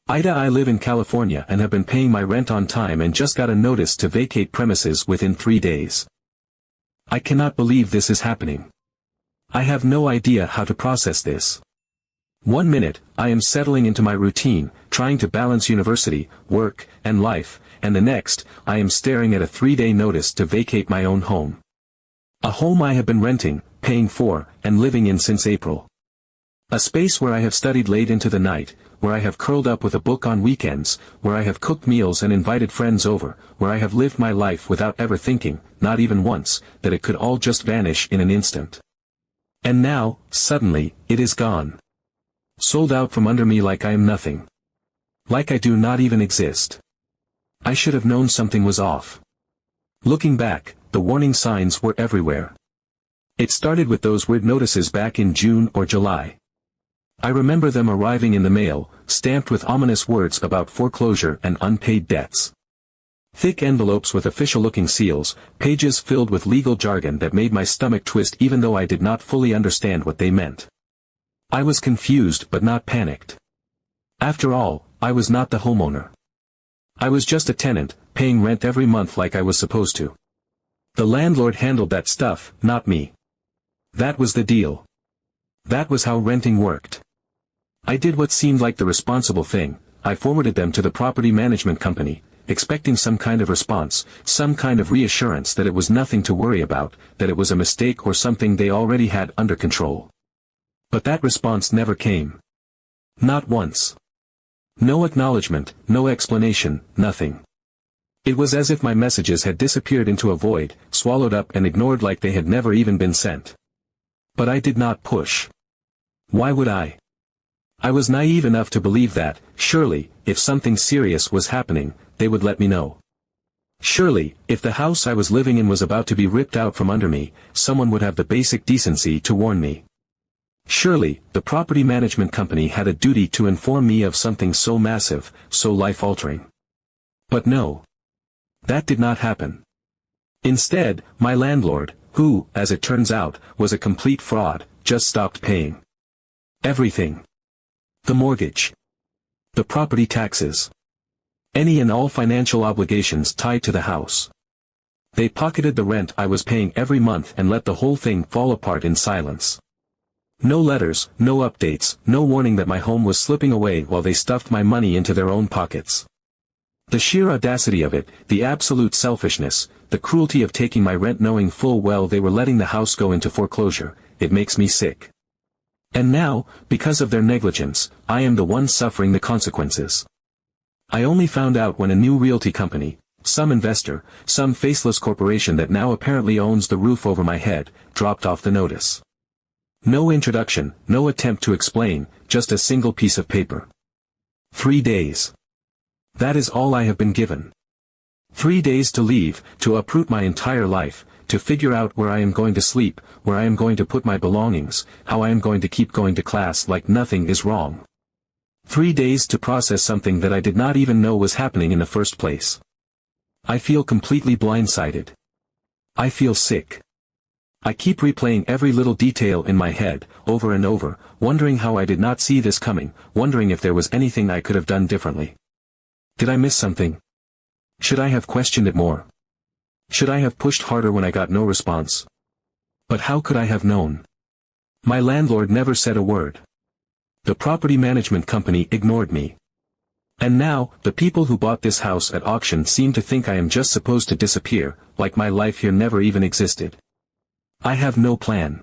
AITA. I live in California and have been paying my rent on time and just got a notice to vacate premises within 3 days. I cannot believe this is happening. I have no idea how to process this. 1 minute, I am settling into my routine, trying to balance university, work, and life, and the next, I am staring at a 3-day notice to vacate my own home. A home I have been renting, paying for, and living in since April. A space where I have studied late into the night, where I have curled up with a book on weekends, where I have cooked meals and invited friends over, where I have lived my life without ever thinking, not even once, that it could all just vanish in an instant. And now, suddenly, it is gone. Sold out from under me like I am nothing. Like I do not even exist. I should have known something was off. Looking back, the warning signs were everywhere. It started with those weird notices back in June or July. I remember them arriving in the mail, stamped with ominous words about foreclosure and unpaid debts. Thick envelopes with official-looking seals, pages filled with legal jargon that made my stomach twist even though I did not fully understand what they meant. I was confused but not panicked. After all, I was not the homeowner. I was just a tenant, paying rent every month like I was supposed to. The landlord handled that stuff, not me. That was the deal. That was how renting worked. I did what seemed like the responsible thing. I forwarded them to the property management company, expecting some kind of response, some kind of reassurance that it was nothing to worry about, that it was a mistake or something they already had under control. But that response never came. Not once. No acknowledgement, no explanation, nothing. It was as if my messages had disappeared into a void, swallowed up and ignored like they had never even been sent. But I did not push. Why would I? I was naive enough to believe that, surely, if something serious was happening, they would let me know. Surely, if the house I was living in was about to be ripped out from under me, someone would have the basic decency to warn me. Surely, the property management company had a duty to inform me of something so massive, so life-altering. But no. That did not happen. Instead, my landlord, who, as it turns out, was a complete fraud, just stopped paying. Everything. The mortgage. The property taxes. Any and all financial obligations tied to the house. They pocketed the rent I was paying every month and let the whole thing fall apart in silence. No letters, no updates, no warning that my home was slipping away while they stuffed my money into their own pockets. The sheer audacity of it, the absolute selfishness, the cruelty of taking my rent knowing full well they were letting the house go into foreclosure, it makes me sick. And now, because of their negligence, I am the one suffering the consequences. I only found out when a new realty company, some investor, some faceless corporation that now apparently owns the roof over my head, dropped off the notice. No introduction, no attempt to explain, just a single piece of paper. 3 days. That is all I have been given. 3 days to leave, to uproot my entire life, to figure out where I am going to sleep, where I am going to put my belongings, how I am going to keep going to class like nothing is wrong. 3 days to process something that I did not even know was happening in the first place. I feel completely blindsided. I feel sick. I keep replaying every little detail in my head, over and over, wondering how I did not see this coming, wondering if there was anything I could have done differently. Did I miss something? Should I have questioned it more? Should I have pushed harder when I got no response? But how could I have known? My landlord never said a word. The property management company ignored me. And now, the people who bought this house at auction seem to think I am just supposed to disappear, like my life here never even existed. I have no plan.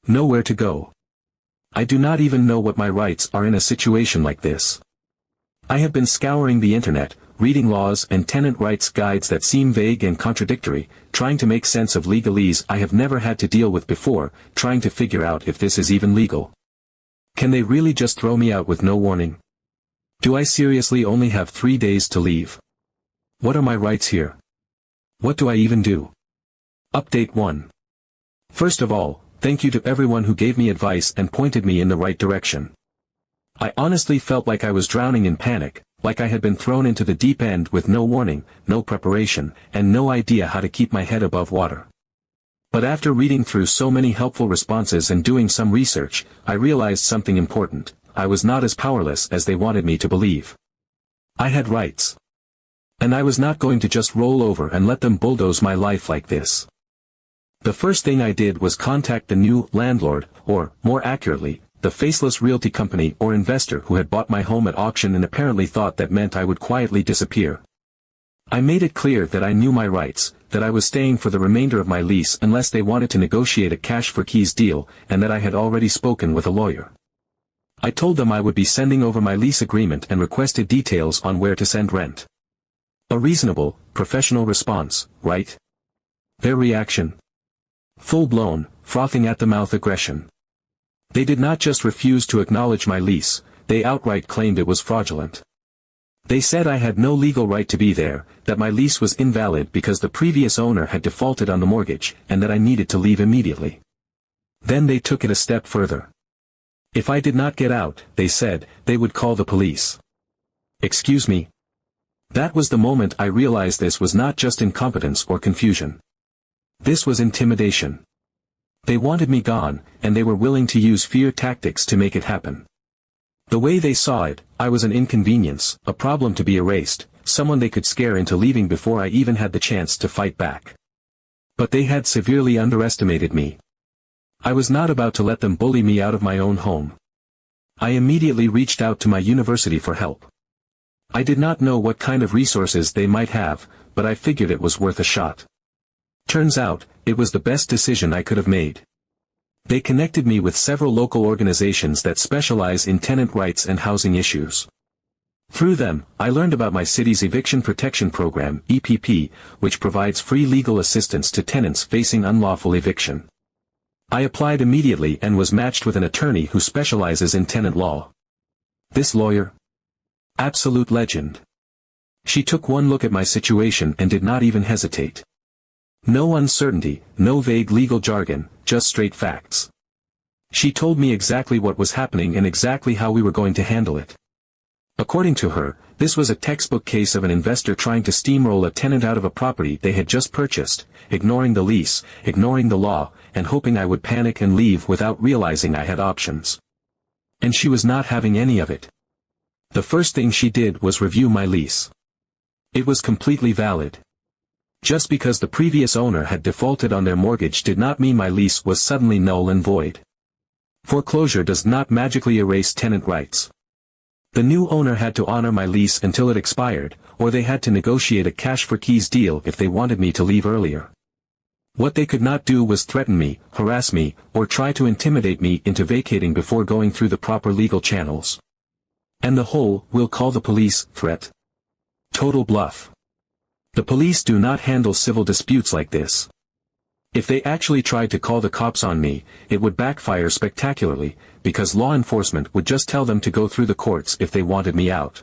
Nowhere to go. I do not even know what my rights are in a situation like this. I have been scouring the internet, reading laws and tenant rights guides that seem vague and contradictory, trying to make sense of legalese I have never had to deal with before, trying to figure out if this is even legal. Can they really just throw me out with no warning? Do I seriously only have 3 days to leave? What are my rights here? What do I even do? Update 1. First of all, thank you to everyone who gave me advice and pointed me in the right direction. I honestly felt like I was drowning in panic, like I had been thrown into the deep end with no warning, no preparation, and no idea how to keep my head above water. But after reading through so many helpful responses and doing some research, I realized something important. I was not as powerless as they wanted me to believe. I had rights. And I was not going to just roll over and let them bulldoze my life like this. The first thing I did was contact the new landlord, or, more accurately, the faceless realty company or investor who had bought my home at auction and apparently thought that meant I would quietly disappear. I made it clear that I knew my rights, that I was staying for the remainder of my lease unless they wanted to negotiate a cash-for-keys deal, and that I had already spoken with a lawyer. I told them I would be sending over my lease agreement and requested details on where to send rent. A reasonable, professional response, right? Their reaction? Full-blown, frothing-at-the-mouth aggression. They did not just refuse to acknowledge my lease, they outright claimed it was fraudulent. They said I had no legal right to be there, that my lease was invalid because the previous owner had defaulted on the mortgage, and that I needed to leave immediately. Then they took it a step further. If I did not get out, they said, they would call the police. Excuse me? That was the moment I realized this was not just incompetence or confusion. This was intimidation. They wanted me gone, and they were willing to use fear tactics to make it happen. The way they saw it, I was an inconvenience, a problem to be erased, someone they could scare into leaving before I even had the chance to fight back. But they had severely underestimated me. I was not about to let them bully me out of my own home. I immediately reached out to my university for help. I did not know what kind of resources they might have, but I figured it was worth a shot. Turns out, it was the best decision I could have made. They connected me with several local organizations that specialize in tenant rights and housing issues. Through them, I learned about my city's Eviction Protection Program, EPP, which provides free legal assistance to tenants facing unlawful eviction. I applied immediately and was matched with an attorney who specializes in tenant law. This lawyer? Absolute legend. She took one look at my situation and did not even hesitate. No uncertainty, no vague legal jargon, just straight facts. She told me exactly what was happening and exactly how we were going to handle it. According to her, this was a textbook case of an investor trying to steamroll a tenant out of a property they had just purchased, ignoring the lease, ignoring the law, and hoping I would panic and leave without realizing I had options. And she was not having any of it. The first thing she did was review my lease. It was completely valid. Just because the previous owner had defaulted on their mortgage did not mean my lease was suddenly null and void. Foreclosure does not magically erase tenant rights. The new owner had to honor my lease until it expired, or they had to negotiate a cash-for-keys deal if they wanted me to leave earlier. What they could not do was threaten me, harass me, or try to intimidate me into vacating before going through the proper legal channels. And the whole, "we'll call the police," threat? Total bluff. The police do not handle civil disputes like this. If they actually tried to call the cops on me, it would backfire spectacularly, because law enforcement would just tell them to go through the courts if they wanted me out.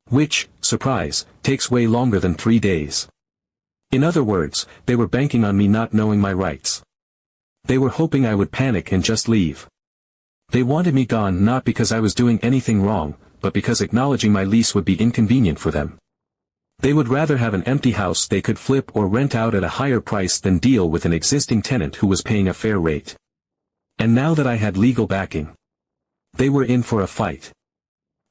Which, surprise, takes way longer than 3 days. In other words, they were banking on me not knowing my rights. They were hoping I would panic and just leave. They wanted me gone not because I was doing anything wrong, but because acknowledging my lease would be inconvenient for them. They would rather have an empty house they could flip or rent out at a higher price than deal with an existing tenant who was paying a fair rate. And now that I had legal backing, they were in for a fight.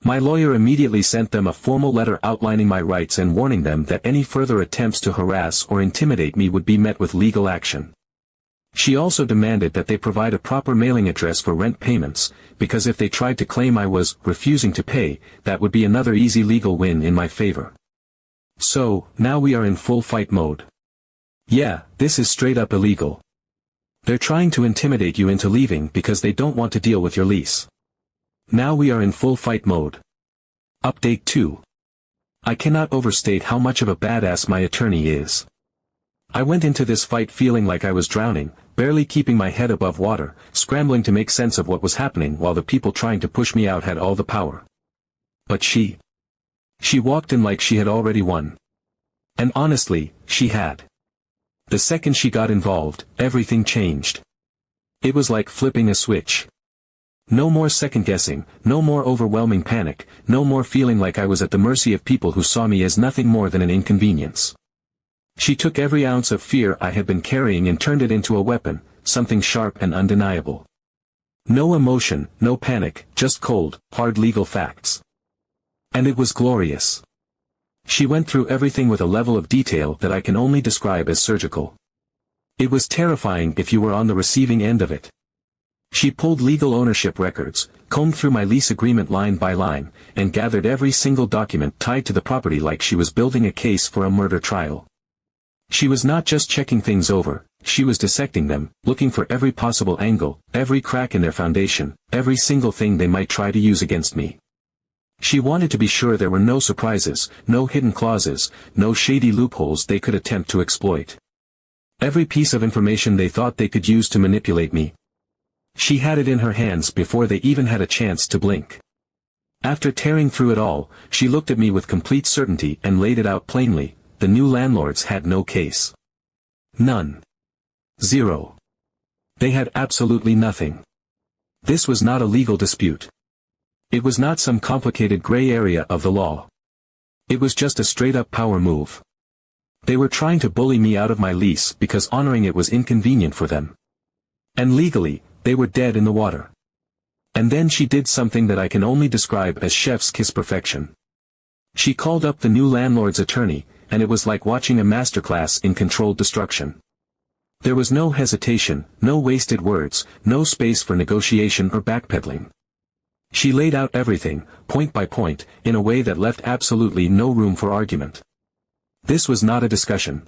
My lawyer immediately sent them a formal letter outlining my rights and warning them that any further attempts to harass or intimidate me would be met with legal action. She also demanded that they provide a proper mailing address for rent payments, because if they tried to claim I was refusing to pay, that would be another easy legal win in my favor. So, now we are in full fight mode. Yeah, this is straight up illegal. They're trying to intimidate you into leaving because they don't want to deal with your lease. Now we are in full fight mode. Update 2. I cannot overstate how much of a badass my attorney is. I went into this fight feeling like I was drowning, barely keeping my head above water, scrambling to make sense of what was happening while the people trying to push me out had all the power. But she walked in like she had already won. And honestly, she had. The second she got involved, everything changed. It was like flipping a switch. No more second-guessing, no more overwhelming panic, no more feeling like I was at the mercy of people who saw me as nothing more than an inconvenience. She took every ounce of fear I had been carrying and turned it into a weapon, something sharp and undeniable. No emotion, no panic, just cold, hard legal facts. And it was glorious. She went through everything with a level of detail that I can only describe as surgical. It was terrifying if you were on the receiving end of it. She pulled legal ownership records, combed through my lease agreement line by line, and gathered every single document tied to the property like she was building a case for a murder trial. She was not just checking things over, she was dissecting them, looking for every possible angle, every crack in their foundation, every single thing they might try to use against me. She wanted to be sure there were no surprises, no hidden clauses, no shady loopholes they could attempt to exploit. Every piece of information they thought they could use to manipulate me. She had it in her hands before they even had a chance to blink. After tearing through it all, she looked at me with complete certainty and laid it out plainly: the new landlords had no case. None. Zero. They had absolutely nothing. This was not a legal dispute. It was not some complicated gray area of the law. It was just a straight-up power move. They were trying to bully me out of my lease because honoring it was inconvenient for them. And legally, they were dead in the water. And then she did something that I can only describe as chef's kiss perfection. She called up the new landlord's attorney, and it was like watching a masterclass in controlled destruction. There was no hesitation, no wasted words, no space for negotiation or backpedaling. She laid out everything, point by point, in a way that left absolutely no room for argument. This was not a discussion.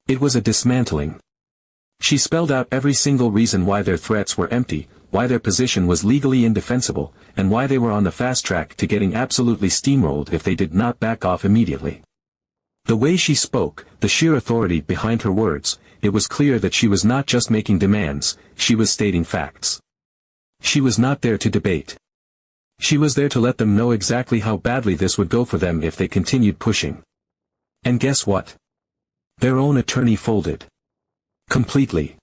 It was a dismantling. She spelled out every single reason why their threats were empty, why their position was legally indefensible, and why they were on the fast track to getting absolutely steamrolled if they did not back off immediately. The way she spoke, the sheer authority behind her words, it was clear that she was not just making demands, she was stating facts. She was not there to debate. She was there to let them know exactly how badly this would go for them if they continued pushing. And guess what? Their own attorney folded. Completely.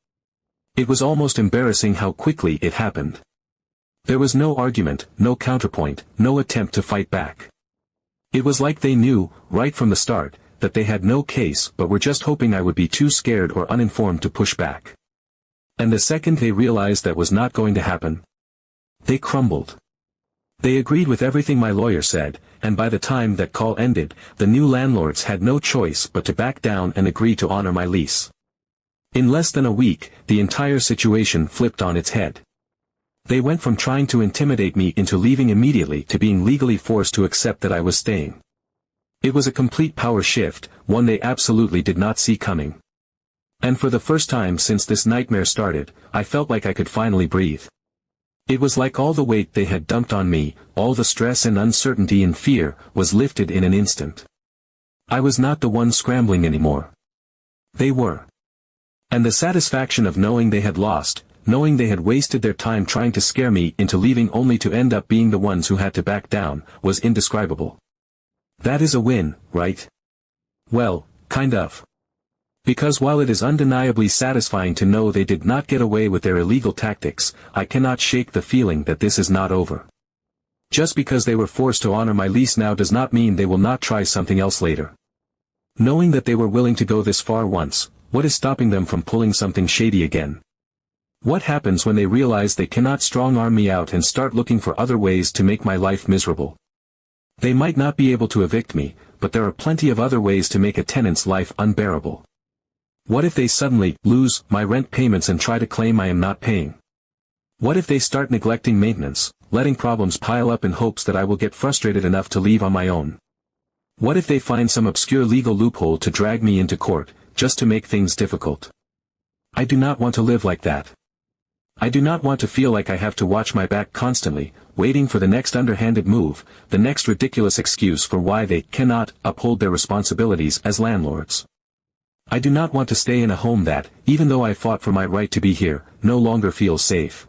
It was almost embarrassing how quickly it happened. There was no argument, no counterpoint, no attempt to fight back. It was like they knew, right from the start, that they had no case but were just hoping I would be too scared or uninformed to push back. And the second they realized that was not going to happen, they crumbled. They agreed with everything my lawyer said, and by the time that call ended, the new landlords had no choice but to back down and agree to honor my lease. In less than a week, the entire situation flipped on its head. They went from trying to intimidate me into leaving immediately to being legally forced to accept that I was staying. It was a complete power shift, one they absolutely did not see coming. And for the first time since this nightmare started, I felt like I could finally breathe. It was like all the weight they had dumped on me, all the stress and uncertainty and fear, was lifted in an instant. I was not the one scrambling anymore. They were. And the satisfaction of knowing they had lost, knowing they had wasted their time trying to scare me into leaving only to end up being the ones who had to back down, was indescribable. That is a win, right? Well, kind of. Because while it is undeniably satisfying to know they did not get away with their illegal tactics, I cannot shake the feeling that this is not over. Just because they were forced to honor my lease now does not mean they will not try something else later. Knowing that they were willing to go this far once, what is stopping them from pulling something shady again? What happens when they realize they cannot strong-arm me out and start looking for other ways to make my life miserable? They might not be able to evict me, but there are plenty of other ways to make a tenant's life unbearable. What if they suddenly lose my rent payments and try to claim I am not paying? What if they start neglecting maintenance, letting problems pile up in hopes that I will get frustrated enough to leave on my own? What if they find some obscure legal loophole to drag me into court, just to make things difficult? I do not want to live like that. I do not want to feel like I have to watch my back constantly, waiting for the next underhanded move, the next ridiculous excuse for why they cannot uphold their responsibilities as landlords. I do not want to stay in a home that, even though I fought for my right to be here, no longer feels safe.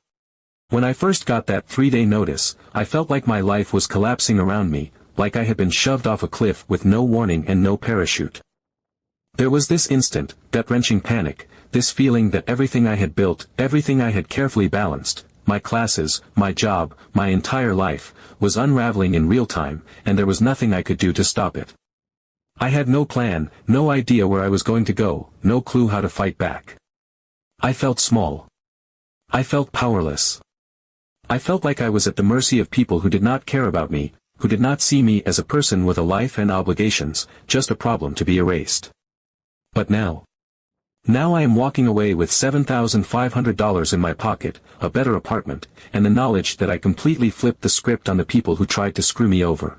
When I first got that 3-day notice, I felt like my life was collapsing around me, like I had been shoved off a cliff with no warning and no parachute. There was this instant, gut-wrenching panic, this feeling that everything I had built, everything I had carefully balanced, my classes, my job, my entire life, was unraveling in real time, and there was nothing I could do to stop it. I had no plan, no idea where I was going to go, no clue how to fight back. I felt small. I felt powerless. I felt like I was at the mercy of people who did not care about me, who did not see me as a person with a life and obligations, just a problem to be erased. But now I am walking away with $7,500 in my pocket, a better apartment, and the knowledge that I completely flipped the script on the people who tried to screw me over.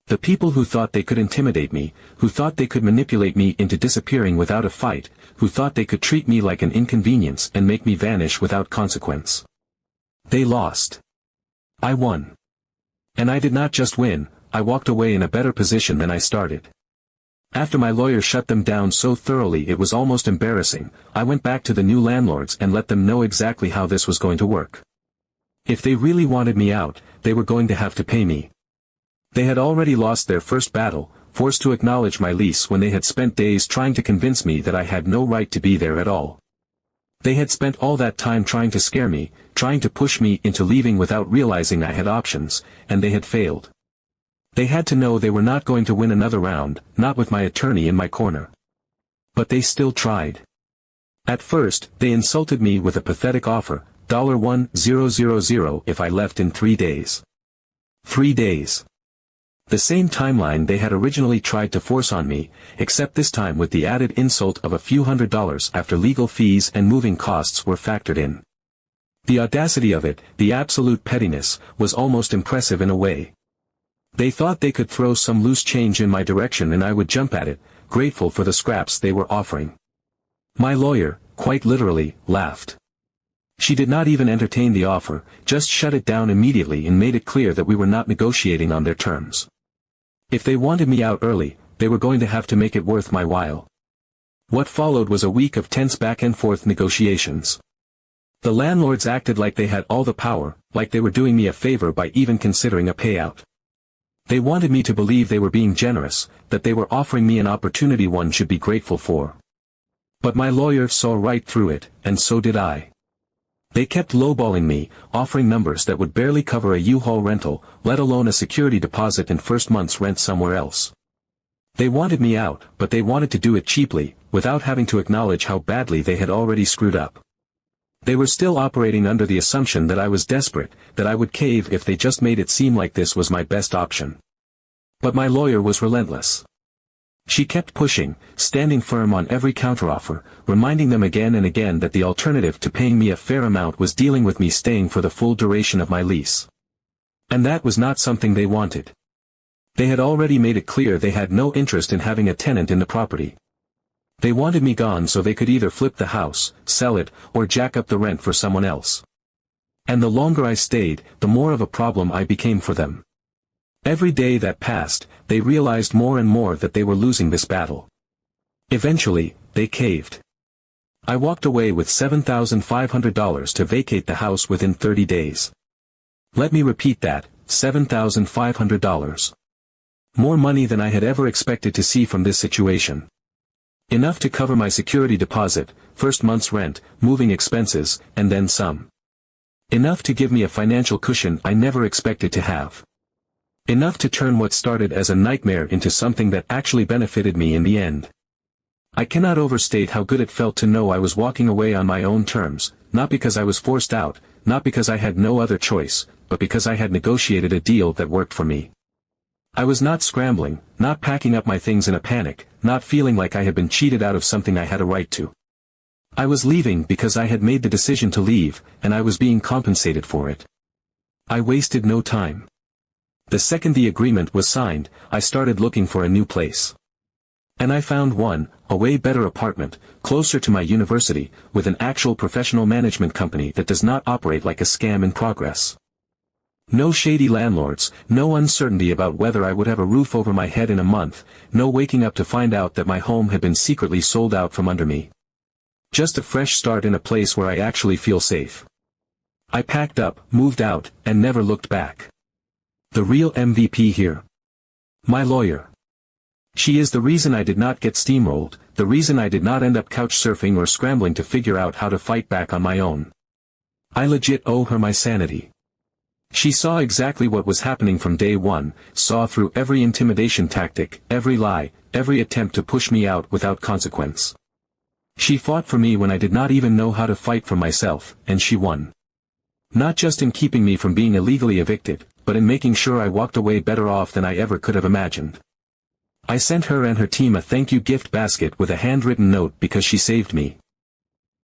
The people who thought they could intimidate me, who thought they could manipulate me into disappearing without a fight, who thought they could treat me like an inconvenience and make me vanish without consequence. They lost. I won. And I did not just win, I walked away in a better position than I started. After my lawyer shut them down so thoroughly it was almost embarrassing, I went back to the new landlords and let them know exactly how this was going to work. If they really wanted me out, they were going to have to pay me. They had already lost their first battle, forced to acknowledge my lease when they had spent days trying to convince me that I had no right to be there at all. They had spent all that time trying to scare me, trying to push me into leaving without realizing I had options, and they had failed. They had to know they were not going to win another round, not with my attorney in my corner. But they still tried. At first, they insulted me with a pathetic offer, $1,000 if I left in 3 days. 3 days. The same timeline they had originally tried to force on me, except this time with the added insult of a few $100s after legal fees and moving costs were factored in. The audacity of it, the absolute pettiness, was almost impressive in a way. They thought they could throw some loose change in my direction and I would jump at it, grateful for the scraps they were offering. My lawyer, quite literally, laughed. She did not even entertain the offer, just shut it down immediately and made it clear that we were not negotiating on their terms. If they wanted me out early, they were going to have to make it worth my while. What followed was a week of tense back-and-forth negotiations. The landlords acted like they had all the power, like they were doing me a favor by even considering a payout. They wanted me to believe they were being generous, that they were offering me an opportunity one should be grateful for. But my lawyer saw right through it, and so did I. They kept lowballing me, offering numbers that would barely cover a U-Haul rental, let alone a security deposit and first month's rent somewhere else. They wanted me out, but they wanted to do it cheaply, without having to acknowledge how badly they had already screwed up. They were still operating under the assumption that I was desperate, that I would cave if they just made it seem like this was my best option. But my lawyer was relentless. She kept pushing, standing firm on every counteroffer, reminding them again and again that the alternative to paying me a fair amount was dealing with me staying for the full duration of my lease. And that was not something they wanted. They had already made it clear they had no interest in having a tenant in the property. They wanted me gone so they could either flip the house, sell it, or jack up the rent for someone else. And the longer I stayed, the more of a problem I became for them. Every day that passed, they realized more and more that they were losing this battle. Eventually, they caved. I walked away with $7,500 to vacate the house within 30 days. Let me repeat that, $7,500. More money than I had ever expected to see from this situation. Enough to cover my security deposit, first month's rent, moving expenses, and then some. Enough to give me a financial cushion I never expected to have. Enough to turn what started as a nightmare into something that actually benefited me in the end. I cannot overstate how good it felt to know I was walking away on my own terms, not because I was forced out, not because I had no other choice, but because I had negotiated a deal that worked for me. I was not scrambling, not packing up my things in a panic, not feeling like I had been cheated out of something I had a right to. I was leaving because I had made the decision to leave, and I was being compensated for it. I wasted no time. The second the agreement was signed, I started looking for a new place. And I found one, a way better apartment, closer to my university, with an actual professional management company that does not operate like a scam in progress. No shady landlords, no uncertainty about whether I would have a roof over my head in a month, no waking up to find out that my home had been secretly sold out from under me. Just a fresh start in a place where I actually feel safe. I packed up, moved out, and never looked back. The real MVP here. My lawyer. She is the reason I did not get steamrolled, the reason I did not end up couch surfing or scrambling to figure out how to fight back on my own. I legit owe her my sanity. She saw exactly what was happening from day one, saw through every intimidation tactic, every lie, every attempt to push me out without consequence. She fought for me when I did not even know how to fight for myself, and she won. Not just in keeping me from being illegally evicted, but in making sure I walked away better off than I ever could have imagined. I sent her and her team a thank you gift basket with a handwritten note because she saved me,